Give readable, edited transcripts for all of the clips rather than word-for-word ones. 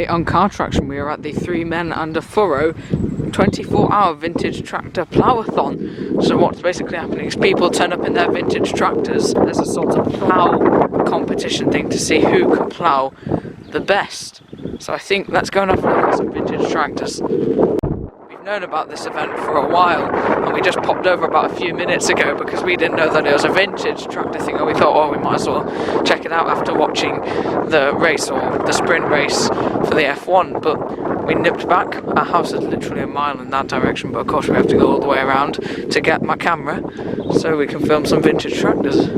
update on car traction. We are at the 3 Men and a Furrow 24-hour vintage tractor plough-a-thon. So what's basically happening is people turn up in their vintage tractors. There's a sort of plough competition thing to see who can plough the best. So I think let's go and have a look at some vintage tractors. We've known about this event for a while, and we just popped over about a few minutes ago because we didn't know that it was a vintage tractor thing, and we thought, oh, we might as well check it out after watching the race, or the sprint race for the F1. But we nipped back. Our house is literally a mile in that direction, but of course we have to go all the way around to get my camera so we can film some vintage tractors.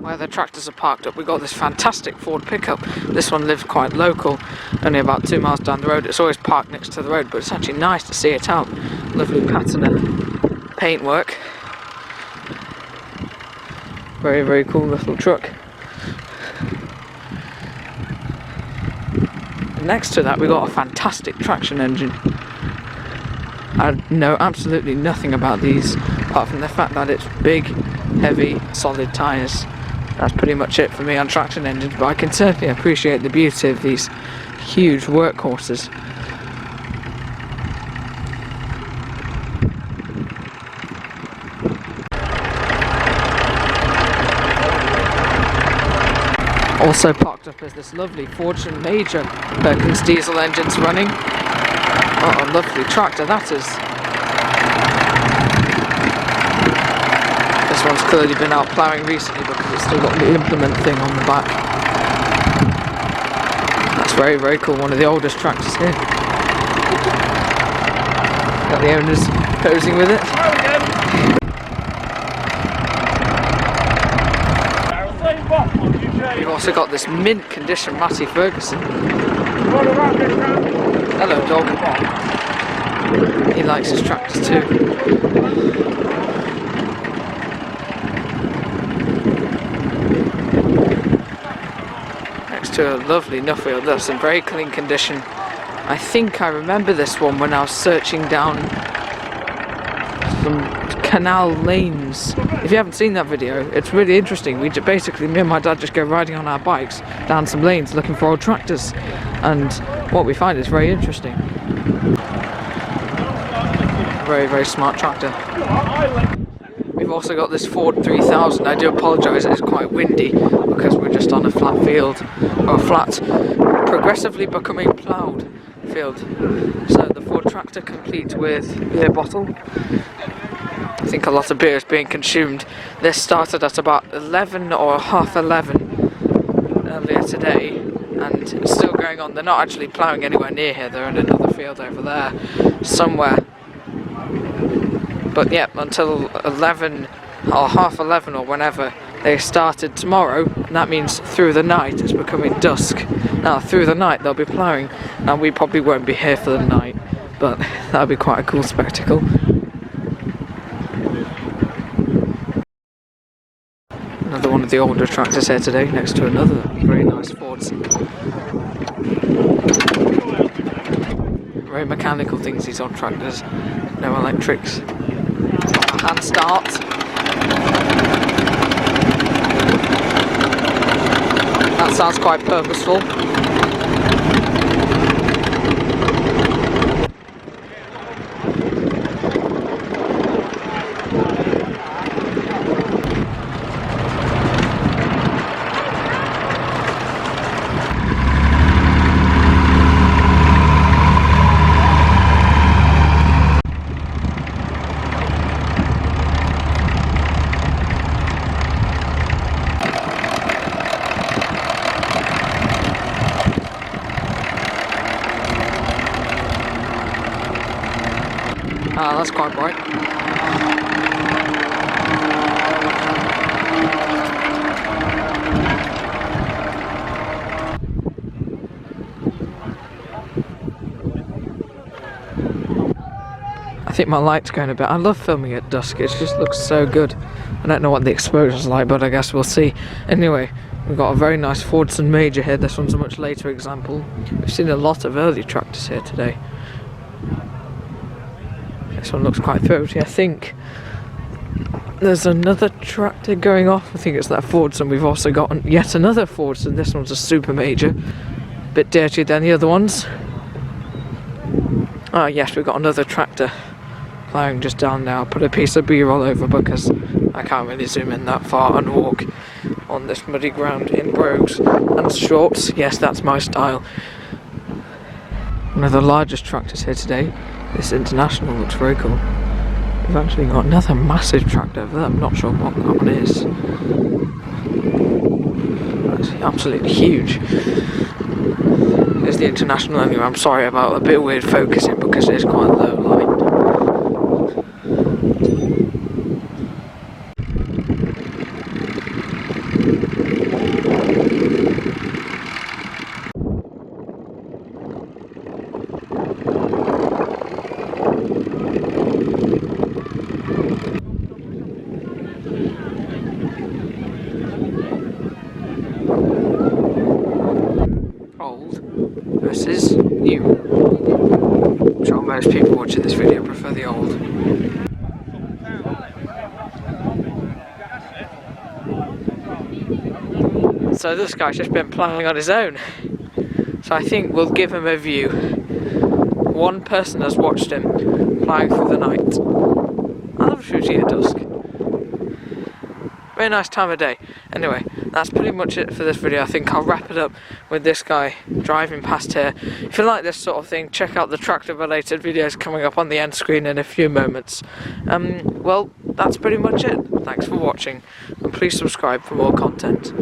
Where the tractors are parked up, we got this fantastic Ford pickup. This one lives quite local, only about 2 miles down the road. It's always parked next to the road, but it's actually nice to see it out. Lovely pattern of paintwork. Very, very cool little truck. And next to that we got a fantastic traction engine. I know absolutely nothing about these apart from the fact that it's big, heavy, solid tyres. That's pretty much it for me on traction engines, but I can certainly appreciate the beauty of these huge workhorses. Also parked up is this lovely Fortune Major Perkins diesel engines running. Oh, a lovely tractor that is. This one's clearly been out ploughing recently because it's still got the implement thing on the back. That's very, very cool. One of the oldest tractors here. Got the owners posing with it. We've also got this mint condition Matty Ferguson. Hello, dog. He likes his tractors too. To a lovely Nuffield, that's in very clean condition. I think I remember this one when I was searching down some canal lanes. If you haven't seen that video, it's really interesting. Me and my dad just go riding on our bikes down some lanes looking for old tractors, and what we find is very interesting. Very, very smart tractor. We've also got this Ford 3000. I do apologise, it's quite windy because we're just on a flat field, or a flat, progressively becoming ploughed field. So the Ford tractor complete with beer bottle. I think a lot of beer is being consumed. This started at about 11 or half 11 earlier today, and it's still going on. They're not actually ploughing anywhere near here, they're in another field over there somewhere. But yeah, until 11 or half 11 or whenever they started tomorrow, and that means through the night. It's becoming dusk. Now through the night they'll be ploughing, and we probably won't be here for the night, but that'll be quite a cool spectacle. Another one of the older tractors here today, next to another very nice Ford. Very mechanical things, these old tractors, no electrics. Hand start. That sounds quite purposeful. Ah, that's quite bright. I think my light's going a bit. I love filming at dusk, it just looks so good. I don't know what the exposure's like, but I guess we'll see. Anyway, we've got a very nice Fordson Major here. This one's a much later example. We've seen a lot of early tractors here today. This one looks quite throaty. I think there's another tractor going off. I think it's that Fordson. We've also got yet another Fordson. This one's a super major. bit dirtier than the other ones. Oh yes, we've got another tractor ploughing just down now. I'll put a piece of B-roll over because I can't really zoom in that far and walk on this muddy ground in brogues and shorts. Yes, that's my style. One of the largest tractors here today. This International looks very cool. We've actually got another massive tractor over there. I'm not sure what that one is. That's absolutely huge. There's the International anyway. I'm sorry about a bit weird focusing because it's quite low light. Old versus new. I'm sure most people watching this video prefer the old. So this guy's just been ploughing on his own. So I think we'll give him a view. One person has watched him ploughing through the night. I love shooting at dusk. Very nice time of day. Anyway, that's pretty much it for this video. I think I'll wrap it up with this guy driving past here. If you like this sort of thing, check out the tractor related videos coming up on the end screen in a few moments. Well, that's pretty much it. Thanks for watching, and please subscribe for more content.